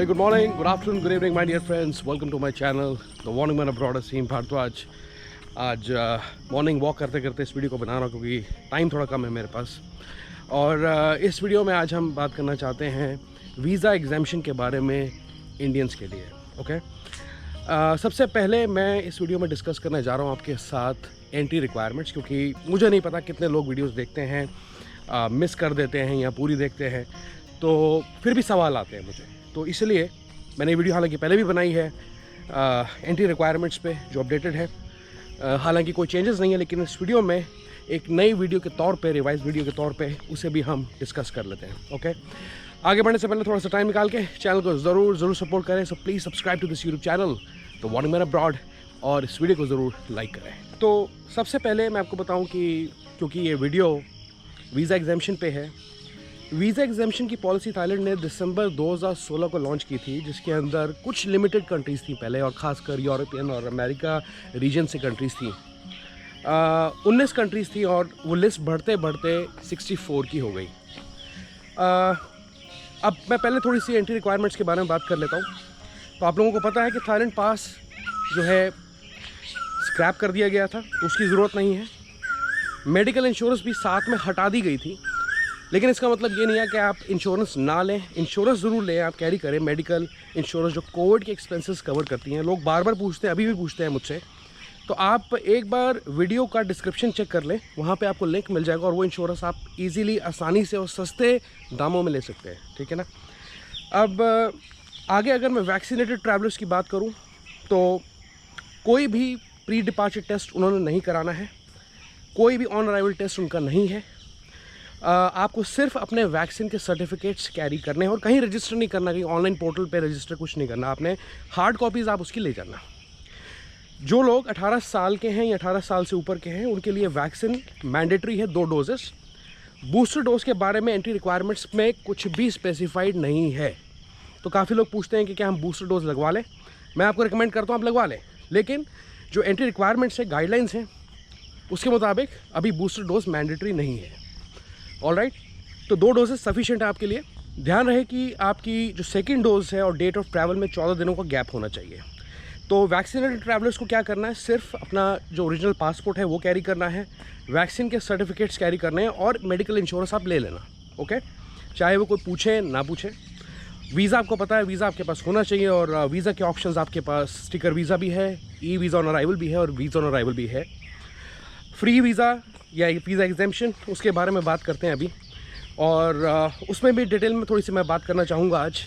Very good morning, good afternoon, good evening, my dear friends. Welcome to my channel, The Morning Man Abroad. असीम भारद्वाज आज morning walk करते करते इस video को बना रहा हूँ क्योंकि टाइम थोड़ा कम है मेरे पास। और इस वीडियो में आज हम बात करना चाहते हैं वीज़ा एग्जाम्शन के बारे में इंडियंस के लिए। ओके, सबसे पहले मैं इस वीडियो में डिस्कस करने जा रहा हूँ आपके साथ एंट्री रिक्वायरमेंट्स, क्योंकि मुझे नहीं पता कितने लोग वीडियोज़ देखते हैं, मिस कर देते हैं या पूरी देखते हैं, तो फिर भी सवाल आते हैं मुझे। तो इसलिए मैंने वीडियो हालांकि पहले भी बनाई है एंट्री रिक्वायरमेंट्स पे जो अपडेटेड है। हालांकि कोई चेंजेस नहीं है, लेकिन इस वीडियो में एक नई वीडियो के तौर पे, रिवाइज वीडियो के तौर पे उसे भी हम डिस्कस कर लेते हैं। ओके, आगे बढ़ने से पहले थोड़ा सा टाइम निकाल के चैनल को ज़रूर सपोर्ट करें। So please subscribe to this YouTube channel the morning man abroad और इस वीडियो को ज़रूर लाइक करें। तो सबसे पहले मैं आपको बताऊँ कि क्योंकि ये वीडियो वीज़ा एग्जाम्शन पे है, वीज़ा एग्जाम्शन की पॉलिसी थाईलैंड ने दिसंबर 2016 को लॉन्च की थी, जिसके अंदर कुछ लिमिटेड कंट्रीज़ थी पहले, और ख़ासकर यूरोपियन और अमेरिका रीजन से कंट्रीज़ थी। 19 कंट्रीज़ थी और वो लिस्ट बढ़ते बढ़ते 64 की हो गई। अब मैं पहले थोड़ी सी एंट्री रिक्वायरमेंट्स के बारे में बात कर लेता हूँ। तो आप लोगों को पता है कि थाईलैंड पास जो है स्क्रैप कर दिया गया था, उसकी ज़रूरत नहीं है। मेडिकल इंश्योरेंस भी साथ में हटा दी गई थी, लेकिन इसका मतलब ये नहीं है कि आप इंश्योरेंस ना लें। इंश्योरेंस ज़रूर लें, आप कैरी करें मेडिकल इंश्योरेंस जो कोविड के एक्सपेंसेस कवर करती हैं। लोग बार बार पूछते हैं, अभी भी पूछते हैं मुझसे, तो आप एक बार वीडियो का डिस्क्रिप्शन चेक कर लें, वहाँ पे आपको लिंक मिल जाएगा और वो इंश्योरेंस आप इजीली, आसानी से और सस्ते दामों में ले सकते हैं। ठीक है ना। अब आगे अगर मैं वैक्सीनेटेड ट्रैवलर्स की बात करूँ तो कोई भी प्री डिपार्चर टेस्ट उन्होंने नहीं कराना है, कोई भी ऑन अराइवल टेस्ट उनका नहीं है। आपको सिर्फ अपने वैक्सीन के सर्टिफिकेट्स कैरी करने हैं और कहीं रजिस्टर नहीं करना, कहीं ऑनलाइन पोर्टल पे रजिस्टर कुछ नहीं करना। आपने हार्ड कॉपीज़ आप उसकी ले जाना। जो लोग 18 साल के हैं या 18 साल से ऊपर के हैं, उनके लिए वैक्सीन मैंडेटरी है, 2 डोजेस। बूस्टर डोज के बारे में एंट्री रिक्वायरमेंट्स में कुछ भी स्पेसिफाइड नहीं है। तो काफ़ी लोग पूछते हैं कि क्या हम बूस्टर डोज लगवा लें। मैं आपको रिकमेंड करता हूँ आप लगवा लें, लेकिन जो एंट्री रिक्वायरमेंट्स है, गाइडलाइंस हैं, उसके मुताबिक अभी बूस्टर डोज मैंडेटरी नहीं है। ऑलराइट, तो 2 डोजेस सफिशिएंट है आपके लिए। ध्यान रहे कि आपकी जो सेकंड डोज है और डेट ऑफ ट्रैवल में 14 दिनों का गैप होना चाहिए। तो वैक्सीनेटेड ट्रैवलर्स को क्या करना है, सिर्फ अपना जो ओरिजिनल पासपोर्ट है वो कैरी करना है, वैक्सीन के सर्टिफिकेट्स कैरी करने हैं और मेडिकल इंश्योरेंस आप ले लेना। ओके, चाहे वो कोई पूछे ना पूछे। वीज़ा आपको पता है, वीज़ा आपके पास होना चाहिए, और वीज़ा के ऑप्शंस आपके पास स्टिकर वीज़ा भी है, ई वीज़ा ऑन अराइवल भी है और वीज़ा ऑन अराइवल भी है। फ्री वीज़ा या वीज़ा एग्जाम्शन, उसके बारे में बात करते हैं अभी, और उसमें भी डिटेल में थोड़ी सी मैं बात करना चाहूँगा आज।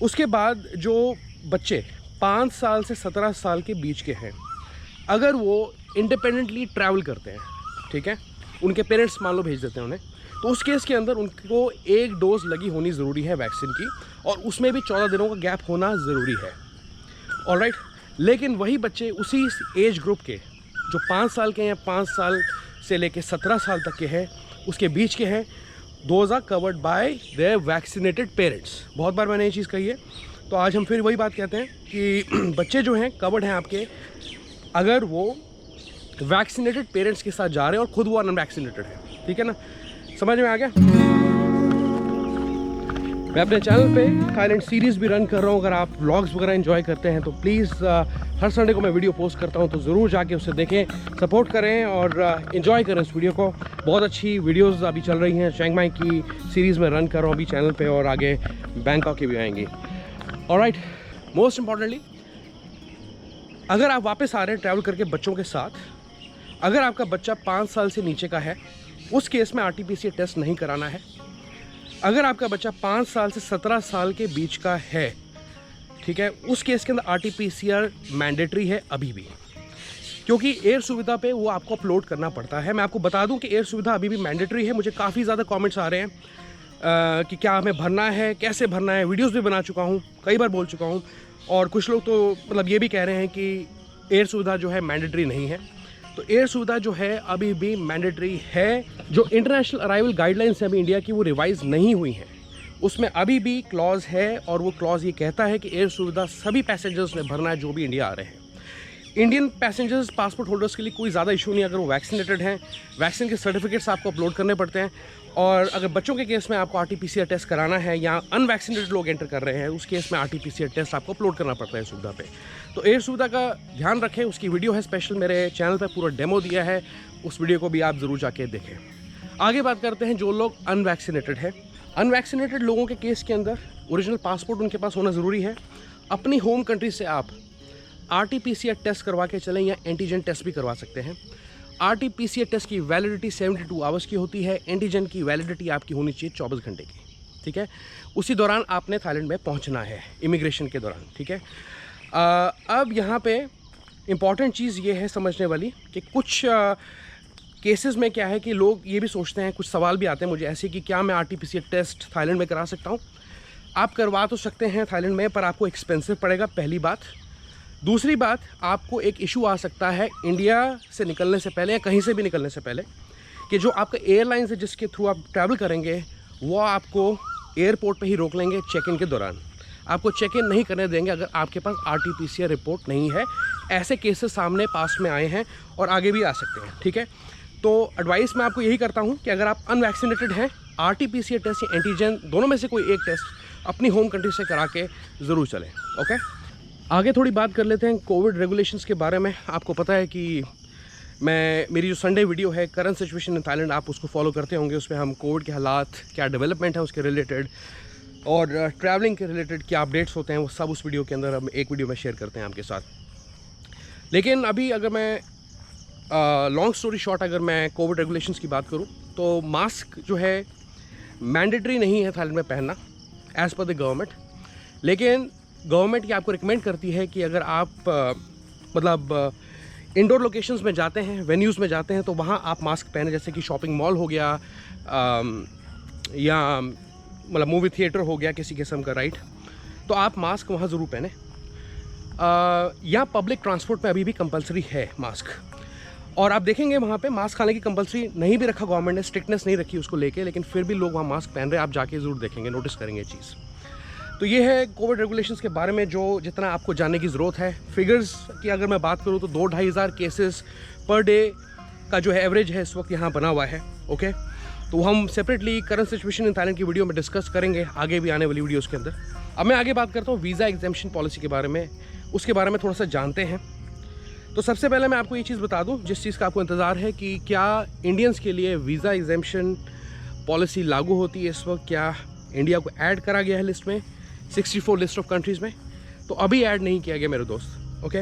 उसके बाद जो बच्चे 5 साल से 17 साल के बीच के हैं, अगर वो इंडिपेंडेंटली ट्रैवल करते हैं, ठीक है, उनके पेरेंट्स मान लो भेज देते हैं उन्हें, तो उस केस के अंदर उनको 1 डोज लगी होनी ज़रूरी है वैक्सीन की, और उसमें भी 14 दिनों का गैप होना ज़रूरी है। ऑलराइट, लेकिन वही बच्चे उसी एज ग्रुप के जो 5 साल के हैं, 5 साल से लेके 17 साल तक के हैं, उसके बीच के हैं, those are covered by their vaccinated parents. बहुत बार मैंने ये चीज़ कही है, तो आज हम फिर वही बात कहते हैं कि बच्चे जो हैं कवर्ड हैं आपके, अगर वो वैक्सीनेटेड पेरेंट्स के साथ जा रहे हैं और खुद वो अनवैक्सीनेटेड है। ठीक है ना, समझ में आ गया। मैं अपने चैनल पे थाईलैंड सीरीज़ भी रन कर रहा हूँ। अगर आप व्लॉग्स वगैरह एंजॉय करते हैं तो प्लीज़ हर संडे को मैं वीडियो पोस्ट करता हूँ, तो ज़रूर जाके उसे देखें, सपोर्ट करें और एंजॉय करें इस वीडियो को। बहुत अच्छी वीडियोस अभी चल रही हैं, चियांग माई की सीरीज़ में रन कर रहा हूँ अभी चैनल पे, और आगे बैंकॉक की भी आएंगी। ऑलराइट, मोस्ट इम्पॉर्टेंटली, अगर आप वापस आ रहे हैं ट्रैवल करके बच्चों के साथ, अगर आपका बच्चा 5 साल से नीचे का है, उस केस में RT-PCR टेस्ट नहीं कराना है। अगर आपका बच्चा 5 साल से 17 साल के बीच का है, ठीक है, उस केस के अंदर RT-PCR मैंडेटरी है अभी भी, क्योंकि एयर सुविधा पे वो आपको अपलोड करना पड़ता है। मैं आपको बता दूं कि एयर सुविधा अभी भी मैंडेटरी है। मुझे काफ़ी ज़्यादा कमेंट्स आ रहे हैं कि क्या हमें भरना है, कैसे भरना है। वीडियोस भी बना चुका हूँ, कई बार बोल चुका हूँ, और कुछ लोग तो मतलब ये भी कह रहे हैं कि एयर सुविधा जो है मैंडेटरी नहीं है। तो एयर सुविधा जो है अभी भी मैंडेटरी है। जो इंटरनेशनल अराइवल गाइडलाइंस है अभी इंडिया की, वो रिवाइज नहीं हुई हैं, उसमें अभी भी क्लॉज है, और वो क्लॉज ये कहता है कि एयर सुविधा सभी पैसेंजर्स ने भरना है जो भी इंडिया आ रहे हैं। इंडियन पैसेंजर्स पासपोर्ट होल्डर्स के लिए कोई ज़्यादा इशू नहीं अगर वो वैक्सीनेटेड हैं। वैक्सीन के सर्टिफिकेट्स आपको अपलोड करने पड़ते हैं। और अगर बच्चों के केस में आपको RT-PCR टेस्ट कराना है या अनवैक्सीनेटेड लोग एंटर कर रहे हैं उस केस में RT-PCR टेस्ट आपको अपलोड करना पड़ता है सुविधा पे। तो एयर सुविधा का ध्यान रखें, उसकी वीडियो है स्पेशल, मेरे चैनल पर पूरा डेमो दिया है, उस वीडियो को भी आप ज़रूर जाके देखें। आगे बात करते हैं जो लोग अनवैक्सीनेटेड है। अनवैक्सीनेटेड लोगों के केस के अंदर ओरिजिनल पासपोर्ट उनके पास होना ज़रूरी है। अपनी होम कंट्री से आप RT-PCR टेस्ट करवा के चलें या एंटीजन टेस्ट भी करवा सकते हैं। RT-PCR टेस्ट की वैलिडिटी 72 आवर्स की होती है, एंटीजन की वैलिडिटी आपकी होनी चाहिए 24 घंटे की, ठीक है। उसी दौरान आपने थाईलैंड में पहुंचना है इमिग्रेशन के दौरान, ठीक है। अब यहाँ पे इम्पॉर्टेंट चीज़ ये है समझने वाली कि कुछ केसेस में क्या है कि लोग ये भी सोचते हैं, कुछ सवाल भी आते हैं मुझे ऐसे कि क्या मैं RT-PCR टेस्ट थाईलैंड में करा सकता हूँ। आप करवा तो सकते हैं थाईलैंड में, पर आपको एक्सपेंसिव पड़ेगा, पहली बात। दूसरी बात, आपको एक इशू आ सकता है इंडिया से निकलने से पहले या कहीं से भी निकलने से पहले कि जो आपका एयरलाइंस है जिसके थ्रू आप ट्रैवल करेंगे वो आपको एयरपोर्ट पे ही रोक लेंगे चेक इन के दौरान। आपको चेक इन नहीं करने देंगे अगर आपके पास RT-PCR रिपोर्ट नहीं है। ऐसे केसेस सामने पास्ट में आए हैं और आगे भी आ सकते हैं, ठीक है। तो एडवाइस मैं आपको यही करता हूँ कि अगर आप अनवैक्सीनेटेड हैं, RT-PCR टेस्ट या एंटीजन दोनों में से कोई एक टेस्ट अपनी होम कंट्री से करा के ज़रूर चलें, ओके। आगे थोड़ी बात कर लेते हैं कोविड रेगुलेशंस के बारे में। आपको पता है कि मेरी जो संडे वीडियो है करंट सिचुएशन इन थाईलैंड, आप उसको फॉलो करते होंगे। उसमें हम कोविड के हालात, क्या डेवलपमेंट है उसके रिलेटेड और ट्रैवलिंग के रिलेटेड क्या अपडेट्स होते हैं, वो सब उस वीडियो के अंदर हम एक वीडियो में शेयर करते हैं आपके साथ। लेकिन अभी अगर मैं लॉन्ग स्टोरी शॉर्ट, अगर मैं कोविड रेगुलेशंस की बात करूँ तो मास्क जो है मैंडेटरी नहीं है थाईलैंड में पहनना एज़ पर द गवर्नमेंट। लेकिन गवर्नमेंट ये आपको रिकमेंड करती है कि अगर आप इंडोर लोकेशंस में जाते हैं, वेन्यूज़ में जाते हैं, तो वहाँ आप मास्क पहने, जैसे कि शॉपिंग मॉल हो गया या मूवी थिएटर हो गया किसी किस्म का, राइट। तो आप मास्क वहाँ ज़रूर पहने। या पब्लिक ट्रांसपोर्ट में अभी भी कंपलसरी है मास्क। और आप देखेंगे वहाँ पे मास्क हालांकि कंपलसरी नहीं भी रखा गवर्नमेंट ने, स्ट्रिक्टनेस नहीं रखी उसको लेके, लेकिन फिर भी लोग वहाँ मास्क पहन रहे हैं। आप जाके ज़रूर देखेंगे, नोटिस करेंगे ये चीज़। तो ये है कोविड रेगुलेशंस के बारे में जो जितना आपको जानने की ज़रूरत है। फिगर्स की अगर मैं बात करूँ तो 2-2.5 हज़ार केसेस पर डे का जो है एवरेज है इस वक्त यहाँ बना हुआ है, ओके। तो हम separately current situation in Thailand की वीडियो में डिस्कस करेंगे आगे भी आने वाली वीडियोज़ के अंदर। अब मैं आगे बात करता हूँ वीज़ा एग्जेम्पशन पॉलिसी के बारे में, उसके बारे में थोड़ा सा जानते हैं। तो सबसे पहले मैं आपको ये चीज़ बता दूँ जिस चीज़ का आपको इंतज़ार है कि क्या इंडियंस के लिए वीज़ा एग्जेम्पशन पॉलिसी लागू होती है इस वक्त, क्या इंडिया को ऐड करा गया है लिस्ट में 64 लिस्ट ऑफ कंट्रीज़ में। तो अभी ऐड नहीं किया गया मेरे दोस्त, ओके।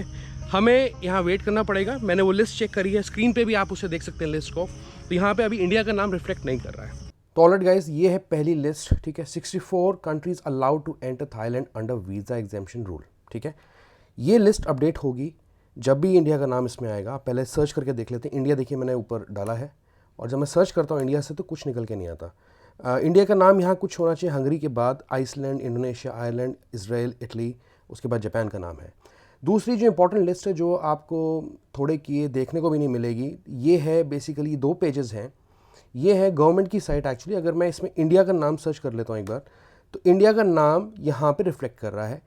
हमें यहाँ वेट करना पड़ेगा। मैंने वो लिस्ट चेक करी है, स्क्रीन पे भी आप उसे देख सकते हैं लिस्ट को। तो यहाँ पे अभी इंडिया का नाम रिफ्लेक्ट नहीं कर रहा है। तो ऑलराइट गाइस, ये है पहली लिस्ट, ठीक है। 64 countries allowed to enter Thailand under visa exemption rule, ठीक है। ये लिस्ट अपडेट होगी जब भी इंडिया का नाम इसमें आएगा। आप पहले सर्च करके देख लेते हैं। इंडिया देखिए मैंने ऊपर डाला है, और जब मैं सर्च करता हूँ इंडिया से तो कुछ निकल के नहीं आता। इंडिया का नाम यहाँ कुछ होना चाहिए हंगरी के बाद Iceland, Indonesia, Ireland, Israel, Italy, उसके बाद जापान का नाम है। दूसरी जो इंपॉर्टेंट लिस्ट है जो आपको थोड़े किए देखने को भी नहीं मिलेगी, ये है बेसिकली 2 पेजेस हैं। ये है गवर्नमेंट की साइट एक्चुअली। अगर मैं इसमें इंडिया का नाम सर्च कर लेता हूँ एक बार, तो इंडिया का नाम यहाँ पे रिफ्लेक्ट कर रहा है।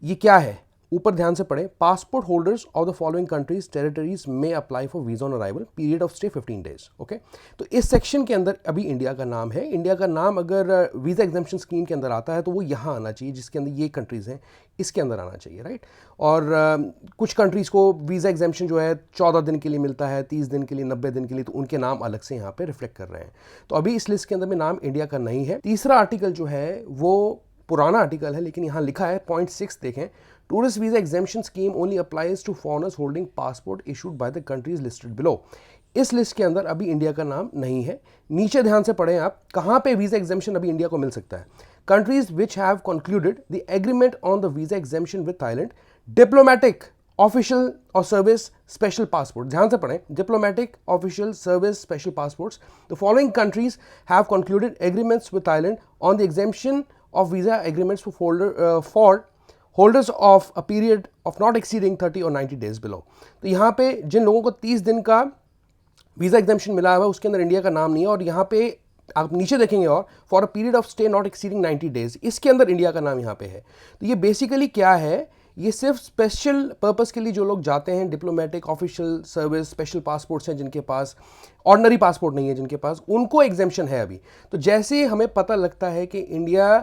ये क्या है, ऊपर ध्यान से पढ़ें। Passport holders of the following countries territories may apply for visa on arrival, period of stay 15 days, okay. तो इस सेक्शन के अंदर अभी इंडिया का नाम है। इंडिया का नाम अगर वीज़ा एग्जेम्पशन स्कीम के अंदर आता है तो वो यहाँ आना चाहिए, जिसके अंदर ये कंट्रीज़ हैं इसके अंदर आना चाहिए, राइट। और कुछ कंट्रीज़ को वीज़ा एग्जेम्पशन जो है 14 दिन के लिए मिलता है, 30 दिन के लिए, 90 दिन के लिए, तो उनके नाम अलग से यहाँ पे रिफ्लेक्ट कर रहे हैं। तो अभी इस लिस्ट के अंदर में नाम इंडिया का नहीं है। तीसरा आर्टिकल जो है वो पुराना आर्टिकल है, लेकिन यहाँ लिखा है पॉइंट 6 देखें, tourist visa exemption scheme only applies to foreigners holding passport issued by the countries listed below. इस लिस्ट के अंदर अभी इंडिया का नाम नहीं है। नीचे ध्यान से पढ़ें आप, कहाँ पे वीजा एग्जेम्पशन अभी इंडिया को मिल सकता है। Countries which have concluded the agreement on the visa exemption with Thailand, diplomatic, official और सर्विस स्पेशल पासपोर्ट। ध्यान से पढ़ें, diplomatic, official, service special passports. The following countries have concluded agreements with Thailand on the exemption of visa agreements for holders of a period of not exceeding 30 और 90 days below. तो यहाँ पे जिन लोगों को 30 दिन का वीज़ा एग्जेम्पशन मिला हुआ है उसके अंदर इंडिया का नाम नहीं है। और यहाँ पे आप नीचे देखेंगे और for a period of stay not exceeding 90 days, इसके अंदर इंडिया का नाम यहाँ पे है। तो ये बेसिकली क्या है, ये सिर्फ स्पेशल पर्पस के लिए जो लोग जाते हैं, diplomatic, official service, special passports हैं जिनके पास, ऑर्डिनरी पासपोर्ट नहीं है जिनके पास, उनको एग्जेम्पशन है अभी। तो जैसे हमें पता लगता है कि इंडिया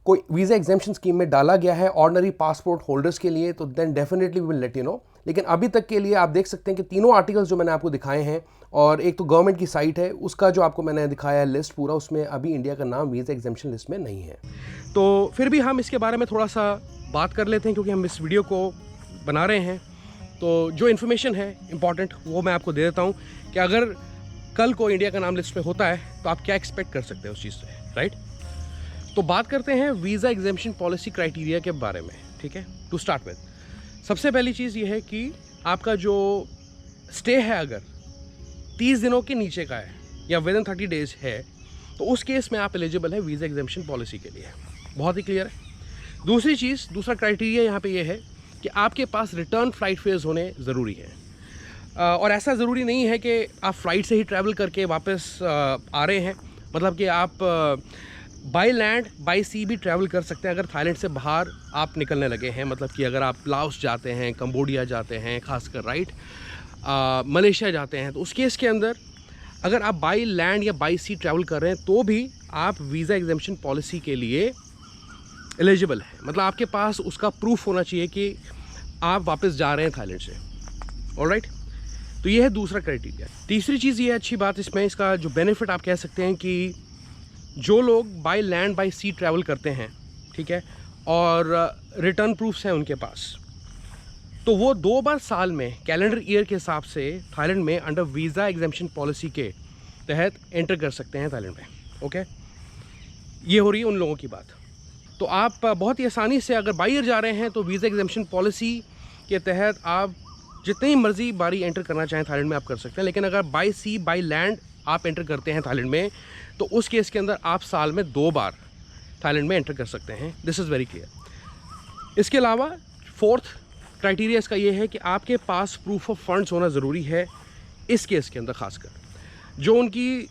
कोई वीज़ा एग्जेम्पशन स्कीम में डाला गया है ऑर्डिनरी पासपोर्ट होल्डर्स के लिए, तो then definitely we will let you know. लेकिन अभी तक के लिए आप देख सकते हैं कि तीनों आर्टिकल्स जो मैंने आपको दिखाए हैं, और एक तो गवर्नमेंट की साइट है उसका जो आपको मैंने दिखाया है लिस्ट पूरा, उसमें अभी इंडिया का नाम वीज़ा एग्जेम्पशन लिस्ट में नहीं है। तो फिर भी हम इसके बारे में थोड़ा सा बात कर लेते हैं क्योंकि हम इस वीडियो को बना रहे हैं। तो जो इन्फॉर्मेशन है इंपॉर्टेंट वो मैं आपको दे देता हूँ कि अगर कल को इंडिया का नाम लिस्ट में होता है तो आप क्या एक्सपेक्ट कर सकते हैं उस चीज़ से, राइट। तो बात करते हैं वीज़ा एग्जेम्पशन पॉलिसी क्राइटेरिया के बारे में, ठीक है। टू स्टार्ट विद, सबसे पहली चीज़ ये है कि आपका जो स्टे है अगर 30 दिनों के नीचे का है या विद इन 30 डेज है, तो उस केस में आप एलिजिबल है वीज़ा एग्जेम्पशन पॉलिसी के लिए। बहुत ही क्लियर है। दूसरी चीज़, दूसरा क्राइटेरिया यहाँ पे ये है कि आपके पास रिटर्न फ़्लाइट फेयर्स होने ज़रूरी है। और ऐसा ज़रूरी नहीं है कि आप फ़्लाइट से ही ट्रैवल करके वापस आ रहे हैं, मतलब कि आप बाय लैंड बाय सी भी ट्रैवल कर सकते हैं अगर थाईलैंड से बाहर आप निकलने लगे हैं। मतलब कि अगर आप लाओस जाते हैं, कंबोडिया जाते हैं, खासकर राइट, मलेशिया जाते हैं, तो उस केस के अंदर अगर आप बाय लैंड या बाय सी ट्रैवल कर रहे हैं तो भी आप वीज़ा एग्जेम्पशन पॉलिसी के लिए एलिजिबल है। मतलब आपके पास उसका प्रूफ होना चाहिए कि आप वापस जा रहे हैं थाईलैंड से, ऑलराइट। तो ये है दूसरा क्राइटेरिया। तीसरी चीज़ ये अच्छी बात इसमें, इसका जो बेनिफिट आप कह सकते हैं कि जो लोग by land by sea travel करते हैं, ठीक है, और रिटर्न प्रूफ्स हैं उनके पास, तो वो 2 बार साल में कैलेंडर ईयर के हिसाब से थाईलैंड में अंडर वीज़ा एग्जेम्पशन पॉलिसी के तहत एंटर कर सकते हैं थाईलैंड में, ओके। ये हो रही है उन लोगों की बात। तो आप बहुत ही आसानी से अगर बाई ईयर जा रहे हैं तो वीज़ा एग्जेम्पशन पॉलिसी के तहत आप जितनी मर्जी बारी एंटर करना चाहें थाईलैंड में आप कर सकते हैं। लेकिन अगर बाय सी बाय लैंड आप एंटर करते हैं थाईलैंड में, तो उस केस के अंदर आप साल में 2 बार थाईलैंड में एंटर कर सकते हैं। This is very clear. इसके अलावा फोर्थ क्राइटेरिया इसका ये है कि आपके पास प्रूफ ऑफ फंड्स होना ज़रूरी है। इस केस के अंदर खासकर जो उनकी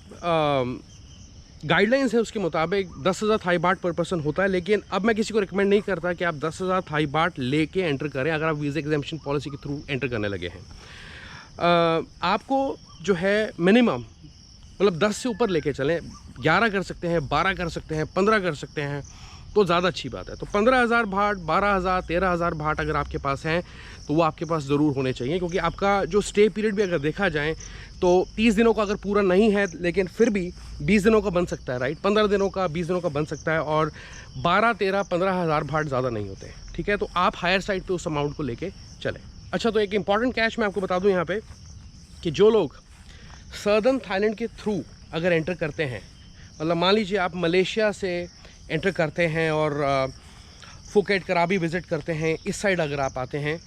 गाइडलाइंस है उसके मुताबिक 10,000 थाई बाट पर पर्सन होता है। लेकिन अब मैं किसी को रिकमेंड नहीं करता कि आप 10,000 थाई बाट लेके एंटर करें अगर आप वीज़ा एग्जेम्पशन पॉलिसी के थ्रू एंटर करने लगे हैं। आपको जो है मिनिमम मतलब 10 से ऊपर लेके चलें, 11 कर सकते हैं, 12 कर सकते हैं, 15 कर सकते हैं, तो ज़्यादा अच्छी बात है। तो 15,000 भाट, 12,000, 13,000 भाट अगर आपके पास हैं तो वो आपके पास ज़रूर होने चाहिए, क्योंकि आपका जो स्टे पीरियड भी अगर देखा जाए तो 30 दिनों का अगर पूरा नहीं है, लेकिन फिर भी 20 दिनों का बन सकता है, राइट। 15 दिनों का, 20 दिनों का बन सकता है, और 12, 13, 15,000 भाट ज़्यादा नहीं होते, ठीक है। तो आप हायर साइड पे उस अमाउंट को लेके चलें। अच्छा, तो एक इंपॉर्टेंट कैच मैं आपको बता दूं यहाँ पे कि जो लोग सदर्न थाईलैंड के थ्रू अगर एंटर करते हैं, मतलब मान लीजिए आप मलेशिया से एंटर करते हैं और फुकेट, कराबी विज़िट करते हैं, इस साइड अगर आप आते हैं,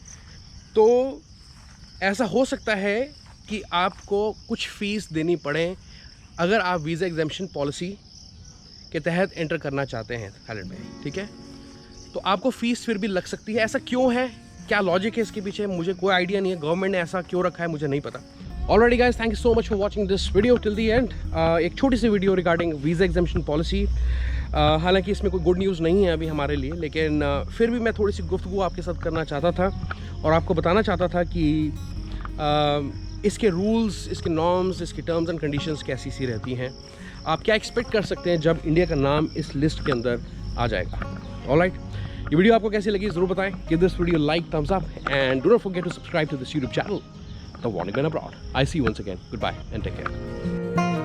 तो ऐसा हो सकता है कि आपको कुछ फ़ीस देनी पड़े अगर आप वीज़ा एग्जेम्पशन पॉलिसी के तहत एंटर करना चाहते हैं थाईलैंड में, ठीक है। तो आपको फ़ीस फिर भी लग सकती है। ऐसा क्यों है, क्या लॉजिक है इसके पीछे, मुझे कोई आइडिया नहीं है। गवर्नमेंट ने ऐसा क्यों रखा है मुझे नहीं पता। Alright guys, thank you so much for watching this video till the end. एक छोटी सी video regarding visa exemption policy. हालांकि इसमें कोई गुड न्यूज़ नहीं है अभी हमारे लिए, लेकिन फिर भी मैं थोड़ी सी गुफ्तगू आपके साथ करना चाहता था और आपको बताना चाहता था कि इसके रूल्स, इसके नॉर्म्स, इसकी टर्म्स एंड कंडीशंस कैसी सी रहती हैं, आप क्या एक्सपेक्ट कर सकते हैं जब इंडिया का नाम इस लिस्ट के अंदर आ जाएगा। ऑलराइट, ये वीडियो आपको कैसी लगी ज़रूर बताएं। Give this video like, thumbs up, and do not forget to subscribe to this YouTube channel, the warning man abroad. I see you once again, goodbye and take care.